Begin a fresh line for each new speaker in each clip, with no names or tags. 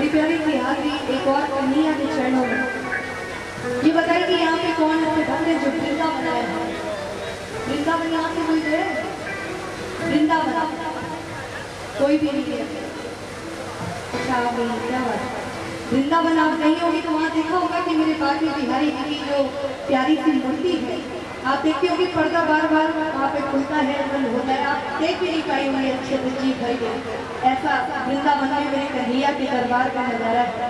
बड़ी प्यारी सी हाजिरी एक और कन्हैया के चरणों में। ये बताइए कि यहाँ पे कौन ऐसे भक्त हैं जो वृंदावन आए हैं? वृंदावन यहाँ से कोई गए? वृंदावन कोई भी नहीं गया? अच्छा आप नहीं, क्या बात है। वृंदावन आप नहीं होगी तो वहाँ देखा होगा कि मेरे पास में बिहारी जी की जो प्यारी सी मूर्ति है, आप देखते हो कि पर्दा बार बार वहाँ पे खुलता है, बंद होता है, आप देख भी नहीं पाई होंगे अच्छे से जी भर के। ऐसा वृंदावन में मेरे कन्हैया के दरबार का नजारा है।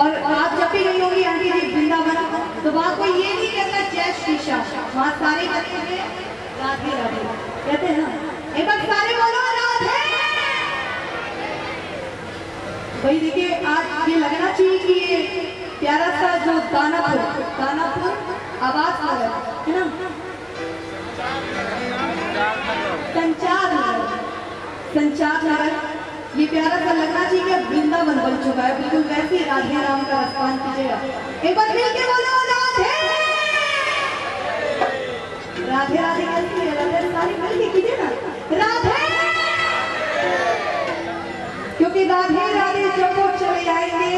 और आप जब भी गई होगी आंटी जी वृंदावन, तो वहाँ कोई ये नहीं कहता जय श्री श्याम, वहाँ सारे कहते हैं राधे राधे, कहते हैं ना। एक बार सारे बोलो राधे। भाई देखिए आज ये लगना चाहिए कि ये प्यारा सा जो दानापुर आवाज नगर है ना, संचार नगर, ये प्यारा सा लगना चाहिए कि वृंदावन बन चुका है। बिल्कुल वैसे ही राधे राम का रसपान कीजिएगा। एक बार मिलके बोलो राधे राधे राधे कैसी है? राधे सारी मिलके कीजिए ना राधे, क्योंकि राधे राधे जब वो चले आएंगे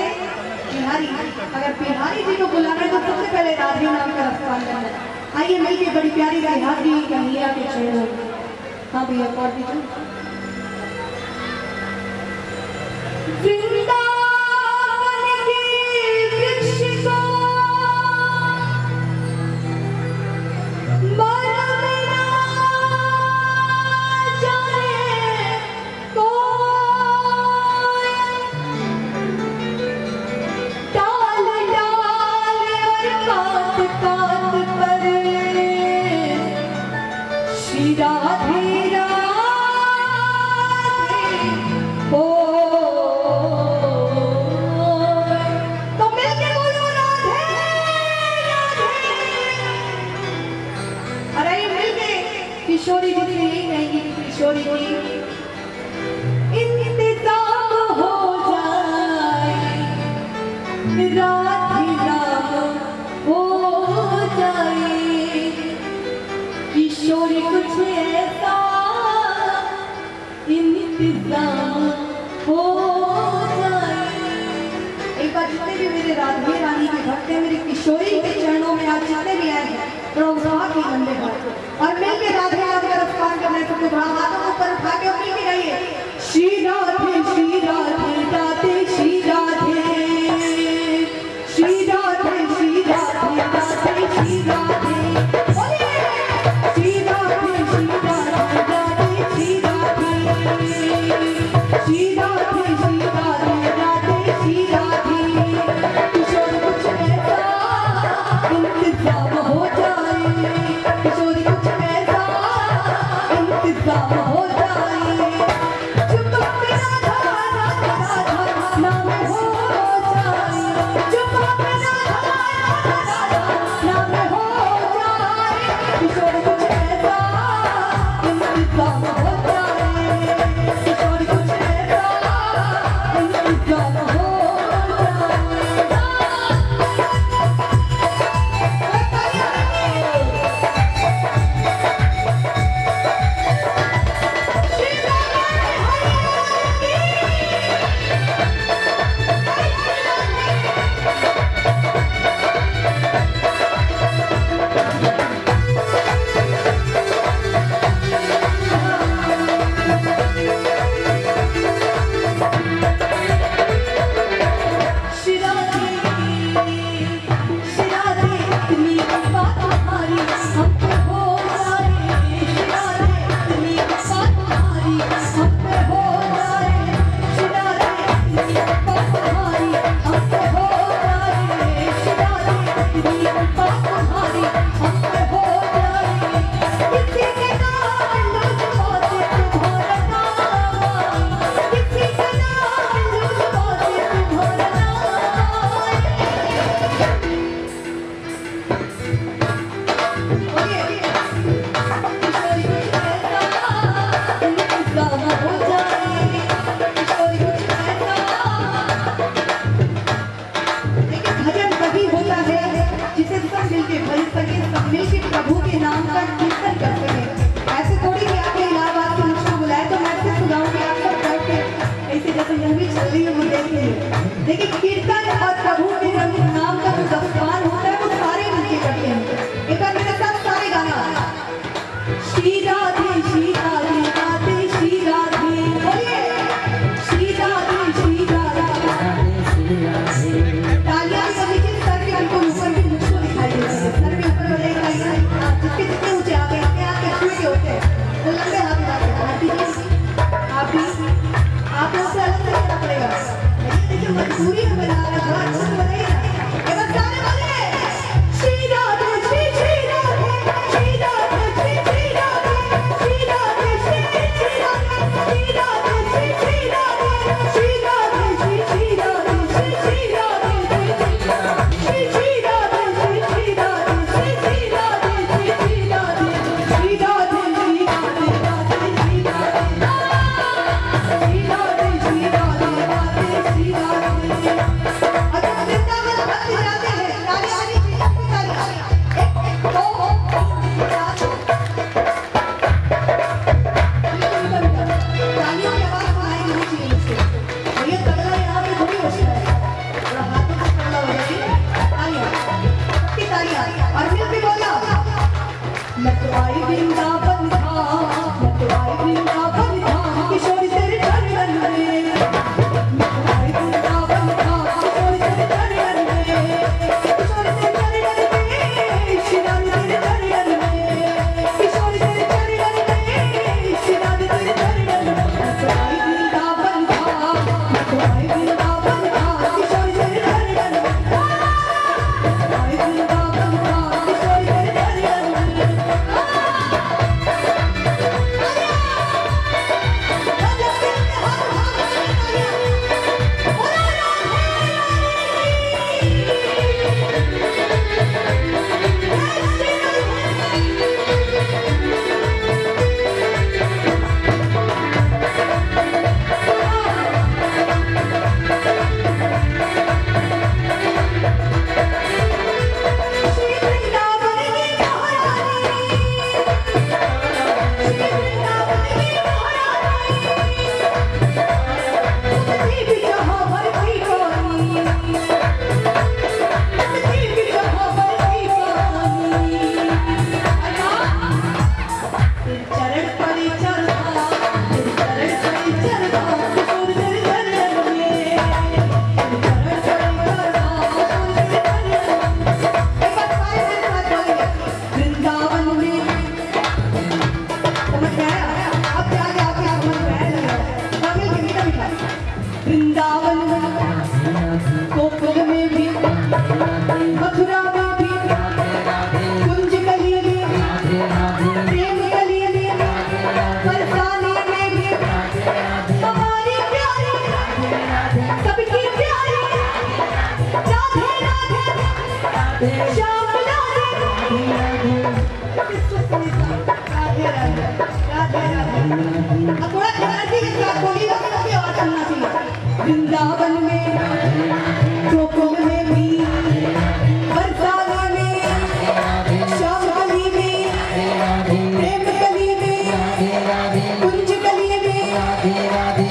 बिहारी, अगर बिहारी जी को बुलाना है तो सबसे पहले राधे नाम का रसपान करना है। आइए मिलके बड़ी प्यारी सी हाजिरी कन्हैया के चरणों। हाँ भैया और दीजिए। वृंदावन के वृक्ष को किशोरी जी से यही कहेंगी, किशोरी जी इंतजाम हो जाए, राधे राम हो जाए, किशोरी कुछ ऐसा इंतजाम हो जाए। एक बार जितने भी मेरे राधे रानी के भक्त हैं, मेरी किशोरी के चरणों में आज जितने भी आए हैं की बंदे और मिलके राधे राधे का रसपान करने को तो हाथों को ऊपर उठा के मिलके गाइए श्री राधे श्री राधे राधे श्री राधे श्री राधे श्री राधे राधे श्री राधे श्री राधे श्री राधे राधे श्री राधे श्री राधे श्री राधे राधे श्री राधे। किशोर कुछ ऐसा इंतजाम हो जाए, किशोरी कुछ ऐसा इंतजाम हो जाए, जो तुम राधा कि कीर्तन और प्रभु के नाम का जो जपमान होता है वो सारे मिलके करते हैं। एक बार मेरे साथ सारे गाना, श्री राधे श्री राधे राधे श्री राधे, बोलिए श्री राधे श्री राधे। तालियां सब लीजिए, सर के बिल्कुल ऊपर भी मुझको दिखाई दे रही है, सर के ऊपर वाले तालियां जिसके जितने ऊंचे आगे आगे आगे छुए के होते हैं वो लंबे हाथ उठाते हैं। आप भी आप लोग से अलग करना पड़ेगा, देखिए मजबूरी में बना रहा है, थोड़ा अच्छे से बनाइए ना। ये बस गाने वाले श्री राधे श्री राधे श्री राधे श्री राधे श्री राधे श्री राधे श्री राधे श्री राधे श्री राधे श्री राधे श्री राधे श्री राधे श्री राधे श्री राधे श्री राधे श्री राधे श्री वृंदावन धाम, वृंदावन धाम, किशोरी तेरे चरण में, वृंदावन धाम, किशोरी तेरे चरण में, किशोरी तेरे चरण में, श्री राधे तेरे चरण में, किशोरी तेरे चरण में, श्री राधे तेरे चरण में, वृंदावन धाम, वृंदावन धाम, किशोरी तेरे चरण में, वृंदावन धाम, किशोरी तेरे चरण में। वृंदावन गोकुल में भी, मथुरा में भी, कुंज गली में, प्रेम गली में, बरसाने में भी, हमारी प्यारी सबकी प्यारी राधे राधे श्याम राधे राधे राधे। अब थोड़ा एनर्जी के साथ बोलिएगा, कभी और चलना चाहिए। वृंदावन में, गोकुल में भी, बरसाने में, श्याम गली में, प्रेम गली में, कुंज गली में,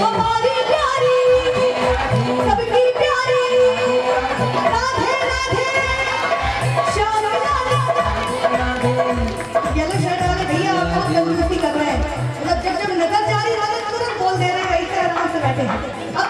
हमारी प्यारी सबकी प्यारी राधे राधे श्याम राधे। येलो शर्ट वाले भैया आपको जबरदस्ती कर रहे हैं, मतलब जब नजर जा रही है तुरंत बोल दे रहे हैं, ऐसे आराम से बैठे हैं। अब